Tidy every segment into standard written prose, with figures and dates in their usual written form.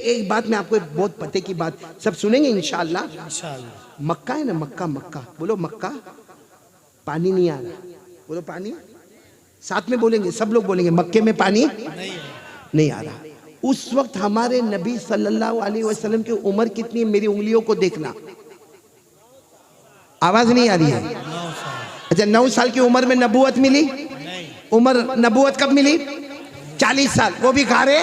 एक बात मैं आपको बहुत पते की बात सब सुनेंगे इंशाअल्लाह। मक्का है ना, मक्का, मक्का बोलो मक्का, पानी नहीं आ रहा, बोलो पानी, साथ में बोलेंगे, सब लोग बोलेंगे मक्के में पानी नहीं आ रहा। उस वक्त हमारे नबी सल्लल्लाहु अलैहि वसल्लम की उम्र कितनी है? मेरी उंगलियों को देखना, आवाज नहीं आ रही है? अच्छा, 9 साल की उम्र में नबूवत मिली? उम्र नबूवत कब मिली? 40 साल, वो भी गारे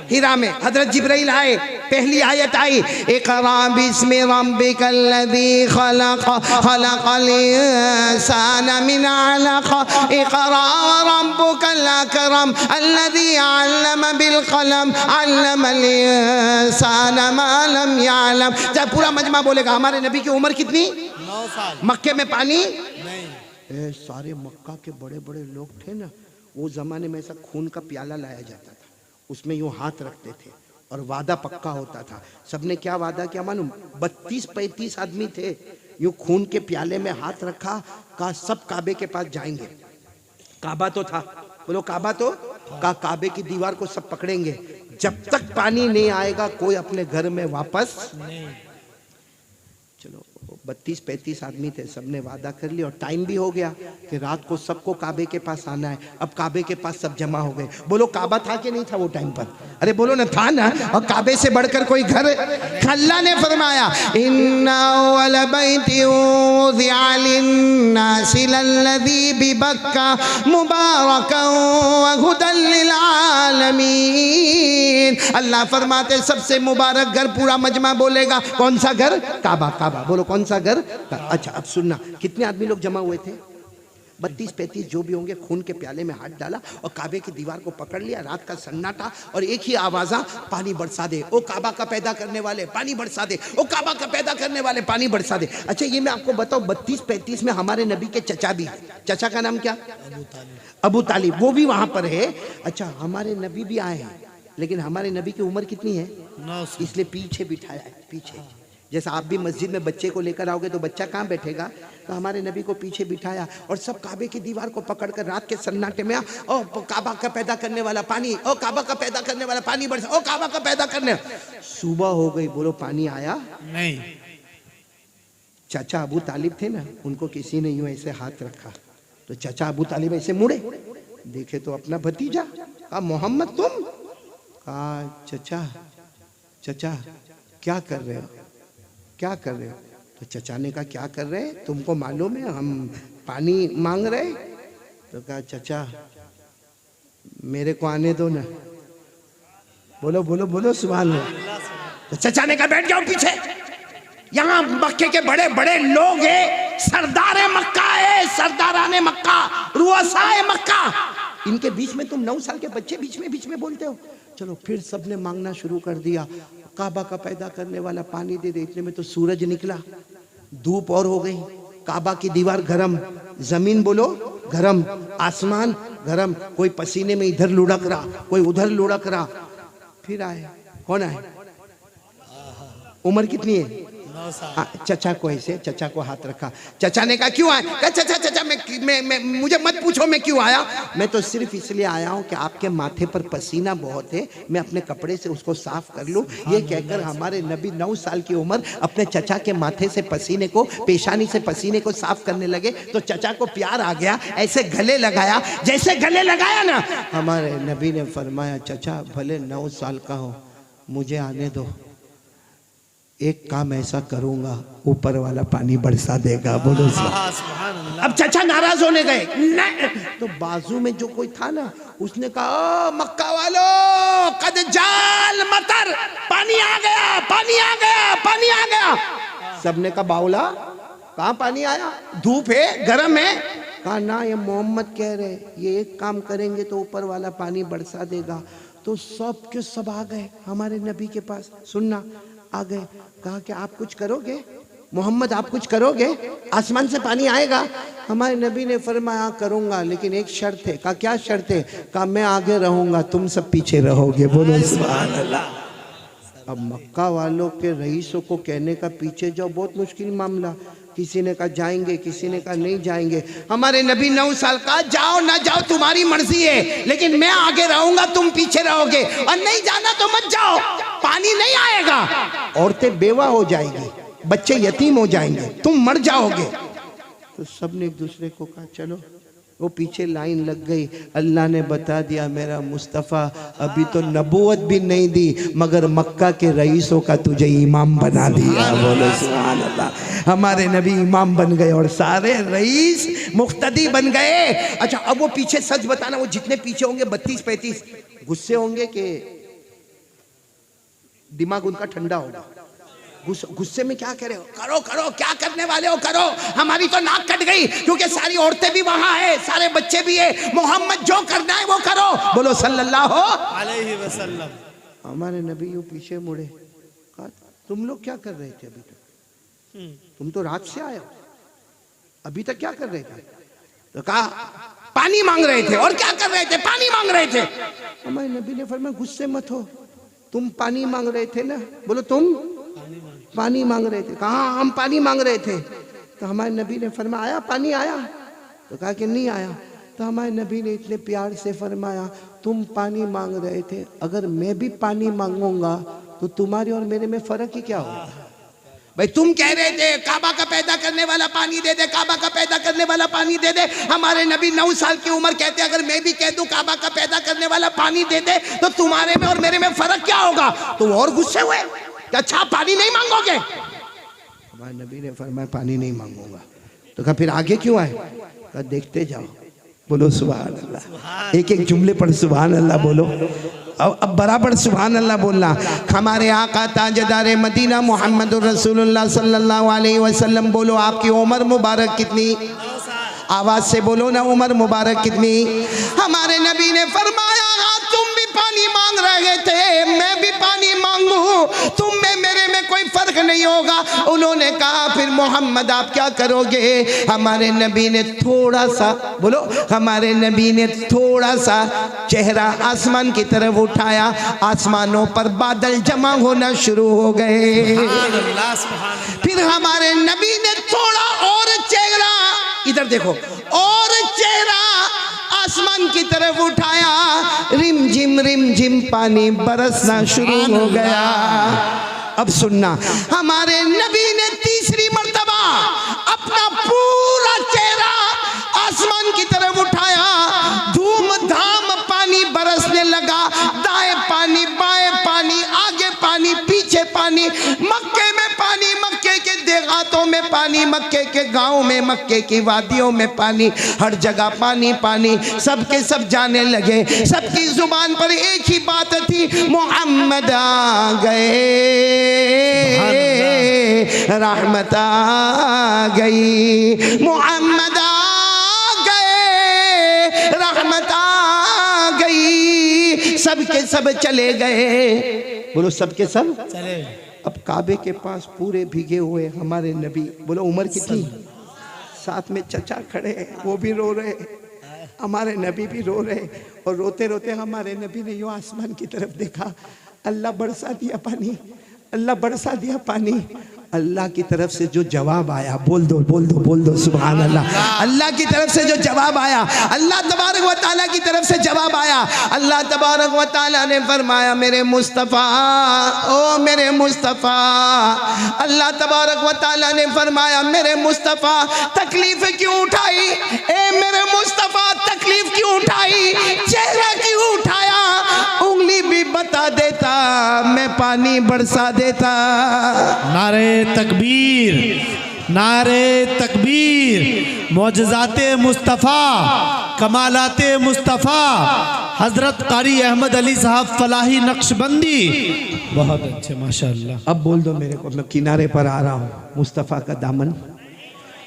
हिरा में। हजरत जिब्राइल आए, पहली आयत आई, इक़रा बिस्मि रब्बिकल्लज़ी खलक़ खलक़ल इंसाना मिन अलक़ इक़रा रब्बुकल अकरम अल्लज़ी अल्लम बिल क़लम अल्लमल इंसाना मा लम यअलम। जब पूरा मजमा बोलेगा हमारे नबी की उम्र कितनी? 9 साल। मक्के में पानी नहीं। सारे मक्का के बड़े बड़े लोग थे ना, वो जमाने में ऐसा खून का प्याला लाया जाता था, उसमें यूं हाथ रखते थे और वादा पक्का होता था। सबने क्या वादा किया मालूम? 32-35 आदमी थे, यूं खून के प्याले में हाथ रखा, कहा सब काबे के पास जाएंगे। काबा तो था, बोलो काबा तो, कहा काबे की दीवार को सब पकड़ेंगे, जब तक पानी नहीं आएगा कोई अपने घर में वापस नहीं। चलो 32-35 आदमी थे, सबने वादा कर लिया और टाइम भी हो गया कि रात को सबको काबे के पास आना है। अब काबे के पास सब जमा हो गए। बोलो काबा था कि नहीं था वो टाइम पर? अरे बोलो ना, था ना। और काबे से बढ़कर कोई घर? अल्लाह ने फरमाया इन्ना अव्वल बैतिन वुज़िअ लिन्नासि लल्लज़ी बिबक्का मुबारकन व हुदल लिल आलमीन। अल्लाह फरमाते सबसे मुबारक घर, पूरा मजमा बोलेगा कौन सा घर? काबा। काबा बोलो कौन सा घर? अच्छा अब सुनना, कितने आदमी लोग जमा हुए थे? 32-35 जो भी होंगे। खून के प्याले में हाथ डाला और काबे की दीवार को पकड़ लिया। रात का सन्नाटा और एक ही आवाज़ा, पानी बरसा दे ओ काबा का पैदा करने वाले, पानी बरसा दे ओ काबा का पैदा करने वाले, पानी बरसा दे। अच्छा ये मैं आपको बताऊं, 32-35 में हमारे नबी के चचा भी, चचा का नाम क्या? अबू तालिब, वो भी वहां पर है। अच्छा हमारे नबी भी आए हैं, लेकिन हमारे नबी की उम्र कितनी है? 9 साल। इसलिए पीछे बिठाया है, पीछे। जैसा आप भी मस्जिद में बच्चे को लेकर आओगे तो बच्चा कहाँ बैठेगा? तो हमारे नबी को पीछे बिठाया और सब काबे की दीवार को पकड़कर रात के सन्नाटे में, ओ काबा का पैदा करने वाला पानी, ओ काबा का पैदा करने वाला पानी बरसा, ओ काबा का पैदा करने। सुबह हो गई, बोलो पानी आया नहीं। चाचा अबू तालिब थे ना, उनको किसी ने यूं ऐसे हाथ रखा तो चाचा अबू तालिब ऐसे मुड़े, देखे तो अपना भतीजा। कहा मोहम्मद तुम? कहा चचा, चचा क्या कर रहे हो, क्या कर रहे हो? तो चचा ने कहा क्या कर रहे हैं, तुमको मालूम है हम पानी मांग रहे? तो कहा चचा मेरे को आने दो ना। बोलो बोलो बोलो सुभान अल्लाह। तो चचा ने कहा बैठ जाओ पीछे, यहाँ मक्के के बड़े बड़े लोग हैं, सरदार मक्का है, सरदाराने मक्का, रुअसाए मक्का, इनके बीच में तुम 9 साल के बच्चे बीच में बोलते हो। चलो फिर सबने मांगना शुरू कर दिया, काबा का पैदा करने वाला पानी दे दे। इतने में तो सूरज निकला, धूप और हो गई, काबा की दीवार गरम, जमीन बोलो गरम, आसमान गरम, कोई पसीने में इधर लुढ़क रहा, कोई उधर लुढ़क रहा। फिर आए, कौन आए? उम्र कितनी है? 9 साल। चचा को ऐसे, चचा को हाथ रखा। चचा ने कहा क्यों आए? कहा चचा चचा मैं मुझे मत पूछो मैं क्यों आया, मैं तो सिर्फ इसलिए आया हूँ कि आपके माथे पर पसीना बहुत है, मैं अपने कपड़े से उसको साफ कर लूँ। ये कहकर हमारे नबी 9 साल की उम्र अपने चचा के माथे से पसीने को, पेशानी से पसीने को साफ करने लगे। तो चचा को प्यार आ गया, ऐसे गले लगाया, जैसे गले लगाया ना, हमारे नबी ने फरमाया चचा भले 9 साल का हो, मुझे आने दो, एक काम ऐसा करूंगा ऊपर वाला पानी बरसा देगा। बोलो सुभान अल्लाह। अब चचा नाराज होने गए, तो बाजू में जो कोई था ना उसने कहा मक्का वालों कद जाल मतर, पानी आ गया, पानी आ गया, पानी आ गया। सबने कहा बाउला कहाँ पानी आया, धूप है, गर्म है? कहा ना ये मोहम्मद कह रहे, ये एक काम करेंगे तो ऊपर वाला पानी बरसा देगा। तो सब के सब आ गए हमारे नबी के पास, सुनना आ गए। कहा कि आप कुछ करोगे मोहम्मद, आप कुछ करोगे, आसमान से पानी आएगा? हमारे नबी ने फरमाया करूंगा, लेकिन एक शर्त है। कहा क्या शर्त है? कहा मैं आगे रहूंगा, तुम सब पीछे रहोगे। बोलो सुभान अल्लाह। अब मक्का वालों के रईसों को कहने का पीछे जाओ, बहुत मुश्किल मामला। किसी ने कहा जाएंगे, किसी ने कहा नहीं जाएंगे। हमारे नबी 9 साल का, जाओ ना जाओ तुम्हारी मर्जी है, लेकिन मैं आगे रहूंगा, तुम पीछे रहोगे, और नहीं जाना तो मत जाओ। पानी औरतें बेवा हो जाएंगी, बच्चे यतीम हो जाएंगे, तुम मर जाओगे। तो सबने एक दूसरे को कहा चलो। वो पीछे लाइन लग गई। अल्लाह ने बता दिया मेरा मुस्तफ़ा अभी तो नबूवत भी नहीं दी मगर मक्का के रईसों का तुझे इमाम बना दिया। बोलो सुभान अल्लाह। हमारे नबी इमाम बन गए और सारे रईस मुक्तदी बन गए। अच्छा अब वो पीछे सच बताना, वो जितने पीछे होंगे 32-35 गुस्से होंगे कि दिमाग उनका ठंडा होगा? गुस्से में क्या कह रहे हो? करो करो, क्या करने वाले हो करो, हमारी तो नाक कट गई क्योंकि सारी औरतें भी वहां है, सारे बच्चे भी है, मोहम्मद जो करना है वो करो। बोलो सल्लल्लाहु अलैहि वसल्लम। हमारे नबी यूं पीछे मुड़े, कहा तुम लोग क्या कर रहे थे अभी तक? तुम तो रात से आए हो, अभी तक क्या कर रहे थे? तो कहा पानी मांग रहे थे। और क्या कर रहे थे? पानी मांग रहे थे। हमारे नबी ने फरमाया गुस्से मत हो, तुम पानी मांग रहे थे ना? बोलो तुम पानी मांग रहे थे। कहा हम पानी मांग रहे थे। तो हमारे नबी ने फरमाया आया पानी आया? तो कहा कि नहीं आया। तो हमारे नबी ने इतने प्यार से फरमाया तुम पानी मांग रहे थे, अगर मैं भी पानी मांगूंगा तो तुम्हारे और मेरे में फर्क ही क्या होगा? भाई तुम कह रहे थे काबा का पैदा करने वाला पानी दे दे, काबा का पैदा करने वाला पानी दे दे। हमारे नबी 9 साल की उम्र कहते अगर मैं भी कह दूं काबा का पैदा करने वाला पानी दे दे तो तुम्हारे में और मेरे में फर्क क्या होगा? तो और गुस्से हुए, अच्छा पानी नहीं मांगोगे? हमारे नबी ने फरमाया पानी नहीं मांगूंगा। तो कहा फिर आगे क्यों आए? कहा देखते जाओ। बोलो सुभान अल्लाह। एक एक जुमले पर सुभान अल्लाह बोलो। अब बराबर सुभान अल्लाह बोलना। हमारे आका ताजदार मदीना मोहम्मद रसूलुल्लाह सल्लल्लाहु अलैहि वसल्लम, बोलो आपकी उम्र मुबारक कितनी? आवाज से बोलो ना, उम्र मुबारक कितनी? हमारे नबी ने फरमाया तुम भी पानी मांग रहे थे, मैं भी पानी मांगू, तुम में मेरे में कोई फर्क नहीं होगा। उन्होंने कहा फिर मोहम्मद आप क्या करोगे? हमारे नबी ने थोड़ा सा, बोलो, हमारे नबी ने थोड़ा सा चेहरा आसमान की तरफ उठाया, आसमानों पर बादल जमा होना शुरू हो गए। फिर हमारे नबी ने थोड़ा और चेहरा, इधर देखो, और चेहरा आसमान की तरफ उठाया, रिम झिम पानी बरसना शुरू हो गया। अब सुनना, हमारे नबी ने तीसरी मर्तबा अपना पूरा चेहरा आसमान की तरफ उठाया, धूमधाम पानी बरसने लगा। दाएं पानी, बाएं पानी, आगे पानी, पीछे पानी, मक्के में पानी, मक्के के देहातों में पानी, मक्के के गांव में, मक्के की वादियों में पानी, हर जगह पानी पानी। सबके सब जाने लगे, सबकी जुबान पर एक ही बात थी, मोहम्मद आ गए, रहमत आ गई, मोहम्मद आ गए, रहमत आ गई। सबके सब चले गए। बोलो सबके सब चले। अब काबे के पास पूरे भीगे हुए हमारे नबी, बोलो उम्र कितनी? साथ में चचा खड़े हैं, वो भी रो रहे, हमारे नबी भी रो रहे। और रोते रोते हमारे नबी ने यूं आसमान की तरफ देखा, अल्लाह बरसा दिया पानी, अल्लाह बरसा दिया पानी। अल्लाह की तरफ से जो जवाब आया, बोल दो बोल दो बोल दो सुभान अल्लाह। अल्लाह की तरफ से जो जवाब आया, अल्लाह तबारक व तआला की तरफ से जवाब आया। अल्लाह तबारक व तआला ने फरमाया मेरे मुस्तफ़ा, ओ मेरे मुस्तफ़ा। अल्लाह तबारक व तआला ने फरमाया मेरे मुस्तफ़ा तकलीफ क्यों उठाई? ए मेरे मुस्तफ़ा तकलीफ क्यों उठाई? चेहरा क्यों उठाया? उंगली भी बता देता, मैं पानी बरसा देता। नारे तकबीर, नारे तकबीर। मौजज़ाते मुस्तफ़ा, कमालाते मुस्तफ़ा, हज़रत कारी अहमद अली साहब फलाही नक्शबंदी, बहुत अच्छे माशाअल्लाह। अब बोल दो मेरे को, मैं किनारे पर आ रहा हूँ। मुस्तफ़ा का दामन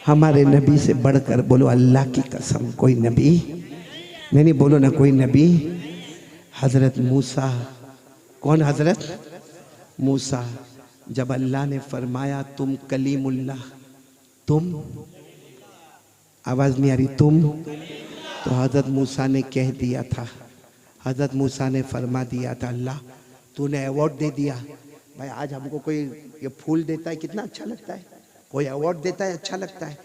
हमारे नबी से बढ़कर, बोलो अल्लाह की कसम कोई नबी नहीं, बोलो ना कोई नबी। हज़रत मूसा, कौन हज़रत मूसा? जब अल्लाह ने फरमाया तुम कलीमुल्लाह, तुम, आवाज़ नहीं आ रही, तुम, तो हज़रत मूसा ने कह दिया था, हज़रत मूसा ने फरमा दिया था अल्लाह तूने अवार्ड दे दिया। भाई आज हमको कोई ये फूल देता है कितना अच्छा लगता है, कोई अवार्ड देता है अच्छा लगता है।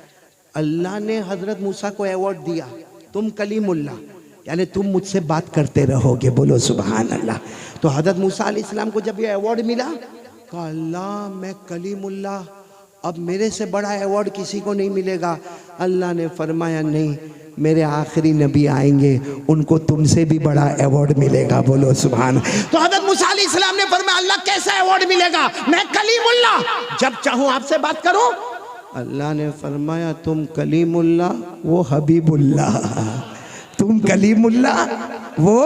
अल्लाह ने हज़रत मूसा को अवार्ड दिया, तुम कलीमुल्लाह, यानी तुम मुझसे बात करते रहोगे। बोलो सुभान अल्लाह। तो हज़रत मूसा अलैहिस्सलाम को जब ये अवार्ड मिला, कहा अल्लाह मैं कलीमुल्लाह, अब मेरे से बड़ा अवार्ड किसी को नहीं मिलेगा। अल्लाह ने फरमाया नहीं, मेरे आखिरी नबी आएंगे, उनको तुमसे भी बड़ा अवार्ड मिलेगा। बोलो सुभान। तो हज़रत मूसा अलैहिस्सलाम ने फरमाया अल्लाह कैसा अवार्ड मिलेगा, मैं कलीमुल्लाह, जब चाहूं आपसे बात करूं। अल्लाह ने फरमाया तुम कलीमुल्लाह, वो हबीबुल्लाह। तुम कलीमुल्लाह, वो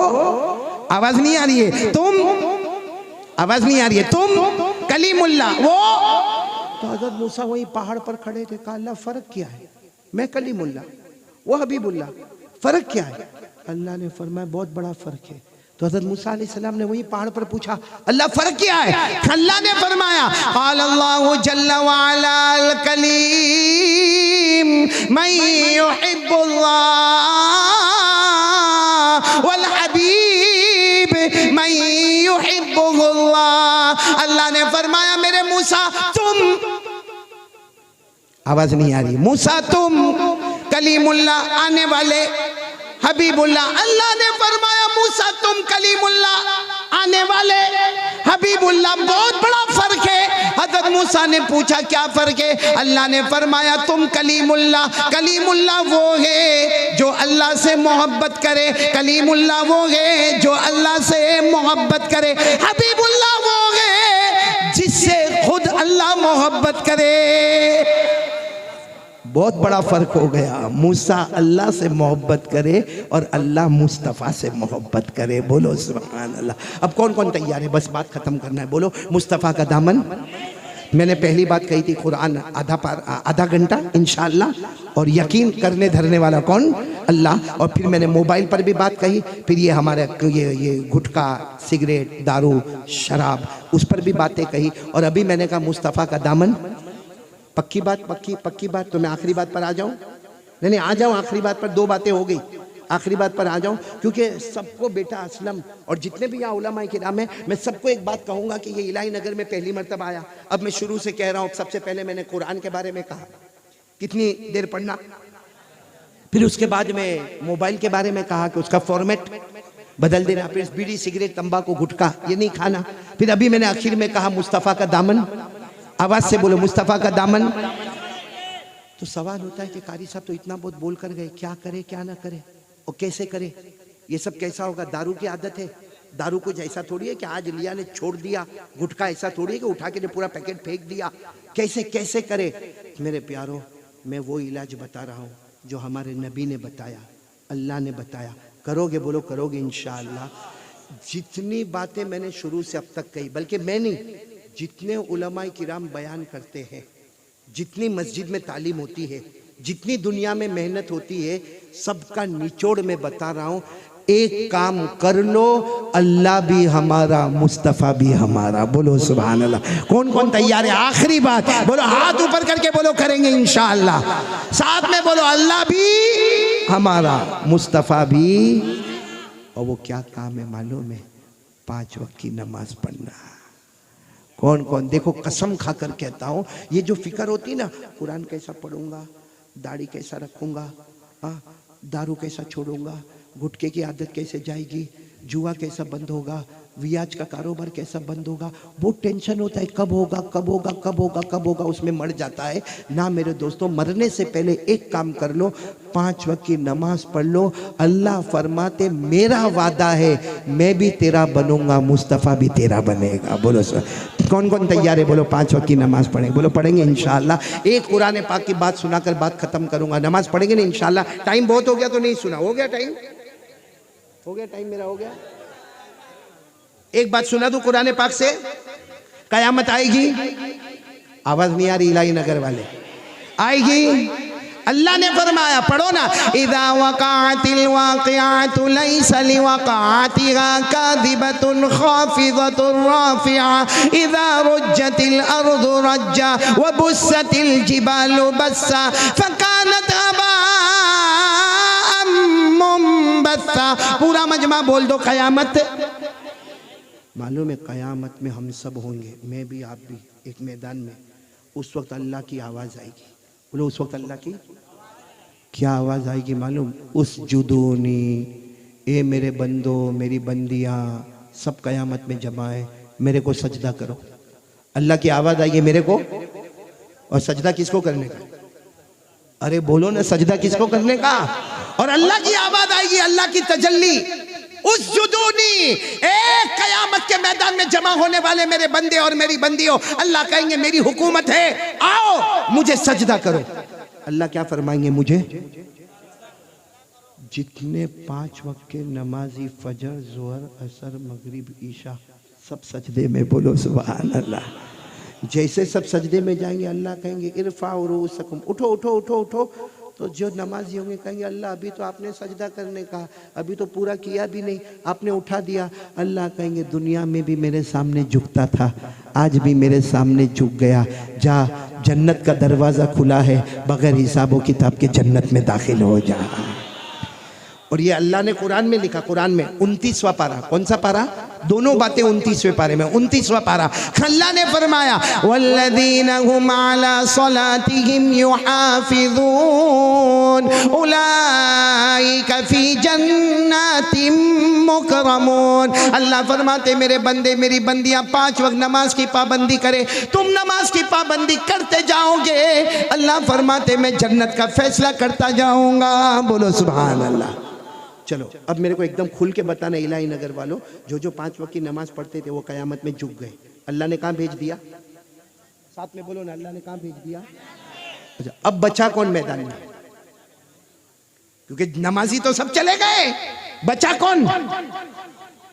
आवाज नहीं आ रही है, तुम आवाज नहीं आ रही है, तुम कलीमुल्लाह, वो। तो हज़रत मूसा वही पहाड़ पर खड़े थे। कहा अल्लाह फर्क क्या है, मैं कलीमुल्लाह, वो हबीबुल्लाह, फर्क क्या है। अल्लाह ने फरमाया बहुत बड़ा फर्क है। तो हज़रत मूसा अलैहिस्सलाम ने वही पहाड़ पर पूछा अल्लाह फर्क क्या है। अल्लाह ने फरमाया क़ाल अल्लाहु जल्ला व अला अल कलीम मन युहिब्बुल्लाह वल हबीब मन युहिब्बुल्लाह। अल्लाह ने फरमाया मेरे मूसा तुम, आवाज नहीं आ रही, मूसा तुम कलीमुल्लाह आने वाले हबीबुल्लाह। अल्लाह ने फरमाया मूसा तुम कलीमुल्लाह आने वाले हबीबुल्लाह, बहुत बड़ा फर्क है। हज़रत मूसा ने पूछा क्या फर्क है। अल्लाह ने फरमाया तुम कलीमुल्लाह, कलीमुल्लाह वो है जो अल्लाह से मोहब्बत करे, कलीमुल्लाह वो है जो अल्लाह से मोहब्बत करे, हबीबुल्लाह वो है जिससे खुद अल्लाह मोहब्बत करे। बहुत बड़ा फर्क हो गया। मूसा अल्लाह से मोहब्बत करे और अल्लाह मुस्तफ़ा से मोहब्बत करे। बोलो सुभान अल्लाह। अब कौन कौन तैयार है, बस बात खत्म करना है। बोलो मुस्तफ़ा का दामन। मैंने पहली बात कही थी कुरान आधा घंटा इंशाअल्लाह, और यकीन करने धरने वाला कौन, अल्लाह। और फिर मैंने मोबाइल पर भी बात कही, फिर ये हमारे ये गुटखा सिगरेट दारू शराब उस पर भी बातें कही, और अभी मैंने कहा मुस्तफ़ा का दामन। पक्की बात, पक्की बात। तो मैं आखिरी बात पर आ जाऊं? नहीं आ जाऊं आखिरी बात पर, दो बातें हो गई, आखिरी बात पर आ जाऊं। क्योंकि सबको बेटा असलम और जितने भी यहाँ उलमाए किराम हैं, मैं सबको एक बात कहूँगा कि ये इलाही नगर में पहली मरतबा आया। अब मैं शुरू से कह रहा हूँ, सबसे पहले मैंने कुरान के बारे में कहा, कितनी देर पढ़ना, फिर उसके बाद में मोबाइल के बारे में कहा कि उसका फॉर्मेट बदल देना, फिर बीड़ी सिगरेट तंबाकू गुटखा ये नहीं खाना, फिर अभी मैंने आखिर में कहा मुस्तफ़ा का दामन। आवाज से बोलो मुस्तफ़ा का दामन। तो सवाल होता है कि कारी साहब तो इतना बहुत बोल कर गए, क्या करे क्या ना करे और कैसे करे, ये सब कैसा होगा। दारू की आदत है, दारू कुछ ऐसा थोड़ी है कि आज लिया ने छोड़ दिया, गुटखा ऐसा थोड़ी है कि उठा के पूरा पैकेट फेंक दिया, कैसे कैसे करे। मेरे प्यारों, मैं वो इलाज बता रहा हूँ जो हमारे नबी ने बताया, अल्लाह ने बताया। करोगे, बोलो करोगे इंशाअल्लाह। जितनी बातें मैंने शुरू से अब तक कही, बल्कि मैं नहीं, जितने उलमाए किराम बयान करते हैं, जितनी मस्जिद में तालीम होती है, जितनी दुनिया में मेहनत होती है, सबका निचोड़ में बता रहा हूँ। एक काम कर लो, अल्लाह भी हमारा, मुस्तफ़ा भी हमारा। बोलो सुभान अल्लाह। कौन कौन तैयार है? आखिरी बात बोलो, हाथ ऊपर करके बोलो करेंगे इंशाअल्लाह। साथ में बोलो अल्लाह भी हमारा, मुस्तफ़ा भी। और वो क्या काम है मालूम है? 5 वक्त की नमाज पढ़ना। कौन कौन? देखो कसम खाकर कहता हूँ, ये जो फिक्र होती है ना, कुरान कैसा पढ़ूंगा, दाढ़ी कैसा रखूंगा, दारू कैसा छोड़ूंगा, गुटखे की आदत कैसे जाएगी, जुआ कैसा बंद होगा, वियाज का कारोबार कैसा बंद होगा, बहुत टेंशन होता है, कब होगा कब होगा कब होगा कब होगा, उसमें मर जाता है ना। मेरे दोस्तों, मरने से पहले एक काम कर लो, 5 वक्त की नमाज पढ़ लो। अल्लाह फरमाते मेरा वादा है मैं भी तेरा बनूंगा, मुस्तफ़ा भी तेरा बनेगा। बोलो सर, कौन कौन तैयार है? बोलो 5 वक्त की नमाज पढ़ेंगे। बोलो पढ़ेंगे इंशाअल्लाह। एक कुरान पाक की बात सुनाकर बात खत्म करूंगा। नमाज पढ़ेंगे ना इंशाअल्लाह। टाइम बहुत हो गया तो नहीं सुना, हो गया टाइम, हो गया टाइम मेरा, हो गया। एक बात सुना दूं कुरान पाक से, कयामत आएगी, आवाज नहीं आ रही इलाही नगर वाले, आएगी। अल्लाह ने फरमाया, पढ़ो ना, इज़ा वक़अतिल वाक़िअतु लैसा लिवक़अतिहा काज़िबतुन ख़ाफ़िज़तुर राफ़िआ इज़ा रुज्जतिल अर्ज़ु रज्जा व बुस्सतिल जिबालु बस्सा फ़कानत हबाअम मुंबस्सा। पूरा मजमा बोल दो, क़यामत। मालूम है क़यामत में हम सब होंगे, मैं भी आप भी, एक मैदान में। उस वक्त अल्लाह की आवाज़ आएगी। बोलो उस वक्त अल्लाह की क्या आवाज़ आएगी मालूम? उस जुदूनी, ए मेरे बंदो मेरी बंदियाँ सब क़यामत में जमा है, मेरे को सजदा करो। अल्लाह की आवाज आएगी मेरे को, और सजदा किसको करने का? अरे बोलो ना, सजदा किसको करने का? और अल्लाह की आवाज आएगी, अल्लाह की तजल्ली, उस जुदूनी, एक कयामत के मैदान में जमा होने वाले मेरे बंदे और मेरी बंदियों, अल्लाह कहेंगे मेरी हुकूमत है, आओ मुझे सजदा करो। अल्लाह क्या फरमाएंगे? मुझे जितने 5 वक्त के नमाजी फजर, जोहर, असर, मगरिब, ईशा सब सजदे में, बोलो सुभान अल्लाह। जैसे सब सजदे में जाएंगे अल्लाह कहेंगे इरफाउ रूसकुम, उठो उठो उठो उठो। तो जो नमाजी होंगे कहेंगे अल्लाह अभी तो आपने सजदा करने का, अभी तो पूरा किया भी नहीं, आपने उठा दिया। अल्लाह कहेंगे दुनिया में भी मेरे सामने झुकता था, आज भी मेरे सामने झुक गया, जा जन्नत का दरवाज़ा खुला है, बगैर हिसाबो किताब के जन्नत में दाखिल हो जा। और ये अल्लाह ने कुरान में लिखा, कुरान में 29वां पारा, कौन सा पारा? दोनों बातें 29वें पारे में, 29वां पारा। अल्लाह ने फरमाया वल्लज़ीना हुम अला सलातिहिम युहाफिज़ून उलाइका फी जन्नातिम मुकरमून। अल्लाह फरमाते मेरे बंदे मेरी बंदियां 5 वक्त नमाज की पाबंदी करे, तुम नमाज की पाबंदी करते जाओगे, अल्लाह फरमाते मैं जन्नत का फैसला करता जाऊंगा। बोलो सुभान अल्लाह। चलो अब मेरे को एकदम खुल के बताना इलाही नगर वालों, जो 5 वक्त की नमाज पढ़ते थे वो कयामत में झुक गए, अल्लाह ने कहाँ भेज दिया? साथ में बोलो ना, अल्लाह ने कहाँ भेज दिया? अच्छा, अब बचा कौन मैदान में? क्योंकि नमाजी तो सब चले गए, बचा कौन?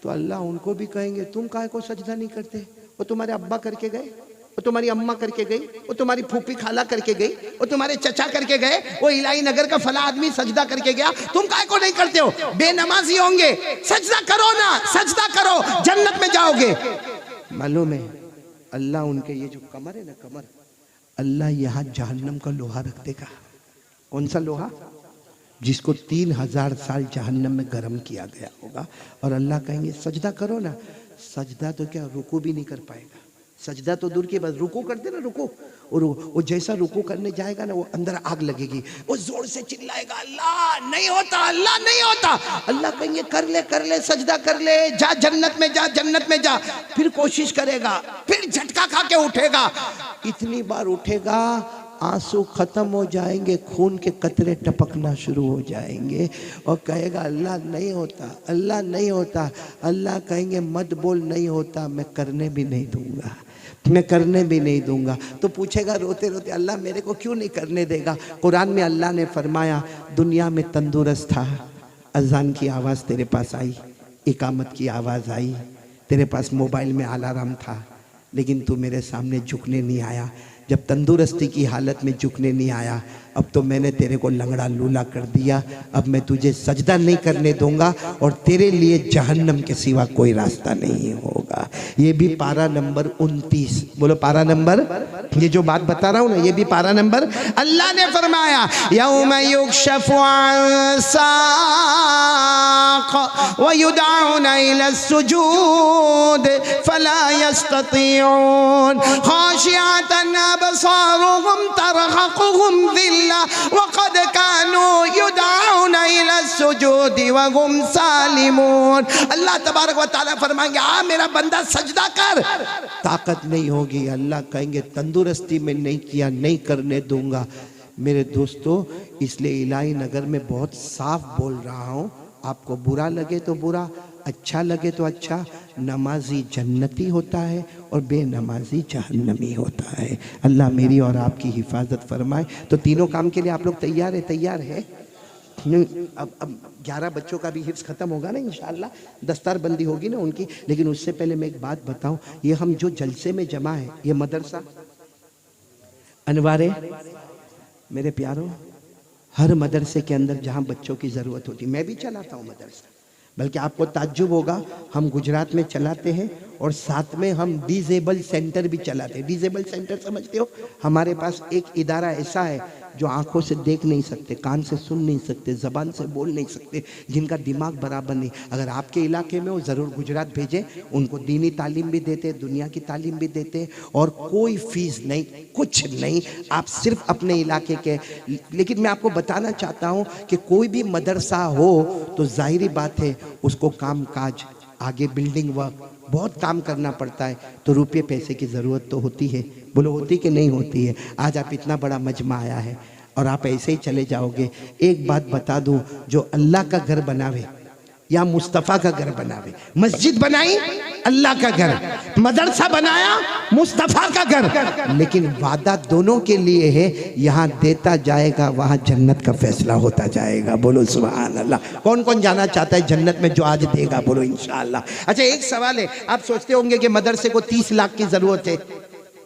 तो अल्लाह उनको भी कहेंगे तुम काहे को सजदा नहीं करते? वो तुम्हारे अब्बा करके गए, वो तुम्हारी अम्मा करके गई, वो तुम्हारी फूफी खाला करके गई, वो तुम्हारे चचा करके गए, वो इलाही नगर का फला आदमी सजदा करके गया, तुम काहे को नहीं करते हो? बेनमाजी होंगे, सजदा करो ना, सजदा करो, जन्नत में जाओगे। मालूम है अल्लाह उनके ये जो कमर है ना, कमर, अल्लाह यहाँ जहन्नम का लोहा रख देगा। कौन सा लोहा? जिसको 3000 साल जहन्नम में गर्म किया गया होगा। और अल्लाह कहेंगे सजदा करो ना। सजदा तो क्या, रुकू भी नहीं कर पाएगा। सजदा तो दूर की बात, रुकू करते ना, रुकू, और वो जैसा रुकू करने जाएगा ना, वो अंदर आग लगेगी, वो जोर से चिल्लाएगा अल्लाह नहीं होता, अल्लाह नहीं होता। अल्लाह कहेंगे कर ले सजदा कर ले, जा जन्नत में जा, जन्नत में जा। फिर कोशिश करेगा, फिर झटका खा के उठेगा, इतनी बार उठेगा आंसू खत्म हो जाएंगे, खून के कतरे टपकना शुरू हो जाएंगे, और कहेगा अल्लाह नहीं होता, अल्लाह नहीं होता। अल्लाह कहेंगे मत बोल नहीं होता, मैं करने भी नहीं दूंगा, मैं करने भी नहीं दूंगा। तो पूछेगा रोते रोते अल्लाह मेरे को क्यों नहीं करने देगा? कुरान में अल्लाह ने फरमाया दुनिया में तंदुरुस्त था, अजान की आवाज़ तेरे पास आई, इकामत की आवाज़ आई, तेरे पास मोबाइल में अलार्म था, लेकिन तू मेरे सामने झुकने नहीं आया। जब तंदुरुस्ती की हालत में झुकने नहीं आया, अब तो मैंने तेरे को लंगड़ा लूला कर दिया, अब मैं तुझे सजदा नहीं करने दूंगा, और तेरे लिए जहन्नम के सिवा कोई रास्ता नहीं होगा। ये भी पारा नंबर 29, बोलो पारा नंबर, ये जो बात बता रहा हूँ ना, ये भी पारा नंबर। अल्लाह ने फरमाया यौम युक्शफु अन साक़ व युदअूना इला सुजूद फला यस्ततीऊन खाशिअतन अबसारुहुम तरहक़ुहुम ज़िल्ला वक़द कानू युदअूना इला सुजूद व हुम सालिमून। अल्लाह तबारक व तआला फरमाएंगे आ मेरा बंदा सजदा कर, ताकत नहीं होगी। अल्लाह कहेंगे तंदुरुस्ती में नहीं किया, नहीं करने दूंगा। मेरे दोस्तों, इसलिए इलाही नगर में बहुत साफ बोल रहा हूँ, आपको बुरा लगे तो बुरा, अच्छा लगे तो अच्छा, नमाजी जन्नती होता है और बेनमाजी जहन्नमी होता है। अल्लाह मेरी और आपकी हिफाजत फरमाए। तो तीनों काम के लिए आप लोग तैयार है? तैयार है? अब 11 बच्चों का भी हिफ्स ख़त्म होगा ना इंशाअल्लाह, दस्तार बंदी होगी ना उनकी। लेकिन उससे पहले मैं एक बात बताऊं, ये हम जो जलसे में जमा है, ये मदरसा अनवारे मेरे प्यारों, हर मदरसे के अंदर जहां बच्चों की ज़रूरत होती, मैं भी चलाता हूं मदरसा, बल्कि आपको ताज्जुब होगा, हम गुजरात में चलाते हैं और साथ में हम डिजेबल सेंटर भी चलाते हैं। डिजेबल सेंटर समझते हो? हमारे पास एक इदारा ऐसा है जो आंखों से देख नहीं सकते, कान से सुन नहीं सकते, ज़बान से बोल नहीं सकते, जिनका दिमाग बराबर नहीं। अगर आपके इलाके में हो ज़रूर गुजरात भेजें, उनको दीनी तालीम भी देते, दुनिया की तालीम भी देते, और कोई फीस नहीं, कुछ नहीं, आप सिर्फ अपने इलाके के। लेकिन मैं आपको बताना चाहता हूँ कि कोई भी मदरसा हो तो जाहिरी बात है उसको काम काज आगे बिल्डिंग वर्क, बहुत काम करना पड़ता है, तो रुपये पैसे की ज़रूरत तो होती है। बोलो होती कि नहीं होती है? आज आप इतना बड़ा मजमा आया है और आप ऐसे ही चले जाओगे। एक बात बता दूं, जो अल्लाह का घर बनावे या मुस्तफ़ा का घर बनावे, मस्जिद बनाई अल्लाह का घर, मदरसा बनाया मुस्तफ़ा का घर, लेकिन वादा दोनों के लिए है, यहाँ देता जाएगा वहाँ जन्नत का फैसला होता जाएगा। बोलो सुभान अल्लाह। कौन कौन जाना चाहता है जन्नत में जो आज देगा? बोलो इंशाअल्लाह। अच्छा एक सवाल है, आप सोचते होंगे कि मदरसे को 30 लाख की ज़रूरत है।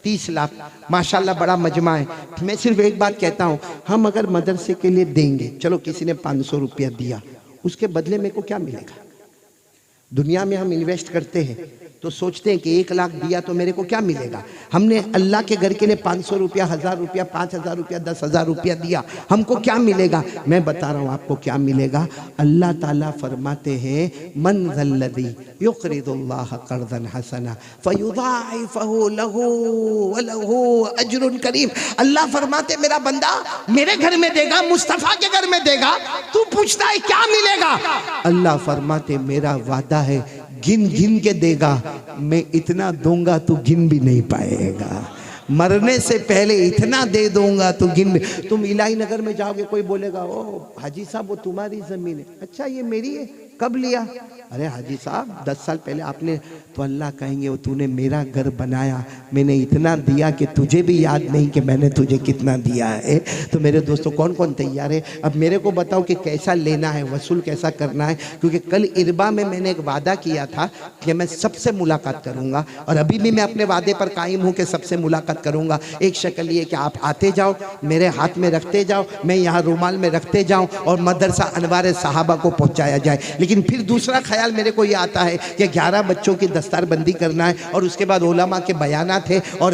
30 लाख माशाल्लाह बड़ा मजमा है। मैं सिर्फ एक बात कहता हूँ, हम अगर मदरसे के लिए देंगे, चलो किसी ने 500 रुपया दिया, उसके बदले मेरे को क्या मिलेगा? दुनिया में हम इन्वेस्ट करते हैं तो सोचते हैं कि 1 लाख दिया तो मेरे को क्या मिलेगा। हमने अल्लाह के घर के लिए 500 रुपया, 1000 रुपया, 5000 रुपया, 10,000 रुपया दिया, हमको क्या मिलेगा? मैं बता रहा हूँ आपको क्या मिलेगा। अल्लाह ताला फरमाते हैं, मन ज़ल्लज़ी युक़रिदुल्लाह क़र्ज़न हसना फ़युज़ाइफ़हु लहू व लहू अज्रुन करीम। अल्लाह फरमाते मेरा बंदा मेरे घर में देगा, मुस्तफ़ा के घर में देगा, तू पूछता है क्या मिलेगा? अल्लाह फरमाते मेरा वादा है, गिन गिन के देगा, मैं इतना दूंगा तू गिन भी नहीं पाएगा। मरने से पहले इतना दे दूंगा तो गिन भी। तुम इलाही नगर में जाओगे, कोई बोलेगा ओ हाजी साहब वो तुम्हारी जमीन है। अच्छा ये मेरी है, कब लिया? अरे हाजी साहब 10 साल पहले आपने, तो अल्लाह कहेंगे वो तूने मेरा घर बनाया, मैंने इतना दिया कि तुझे भी याद नहीं कि मैंने तुझे कितना दिया है। तो मेरे दोस्तों कौन कौन तैयार है? अब मेरे को बताओ कि कैसा लेना है, वसूल कैसा करना है, क्योंकि कल इरबा में मैंने एक वादा किया था कि मैं सबसे मुलाकात करूँगा, और अभी भी मैं अपने वादे पर कायम हूँ कि सबसे मुलाकात करूँगा। एक शक्ल ये कि आप आते जाओ, मेरे हाथ में रखते जाओ, मैं यहाँ रुमाल में रखते जाऊँ और मदरसा अनवार सहाबा को पहुँचाया जाए। लेकिन फिर दूसरा ख्याल मेरे को ये आता है कि 11 बच्चों की दस्तारबंदी करना है और उसके बाद उलमा के बयानात है और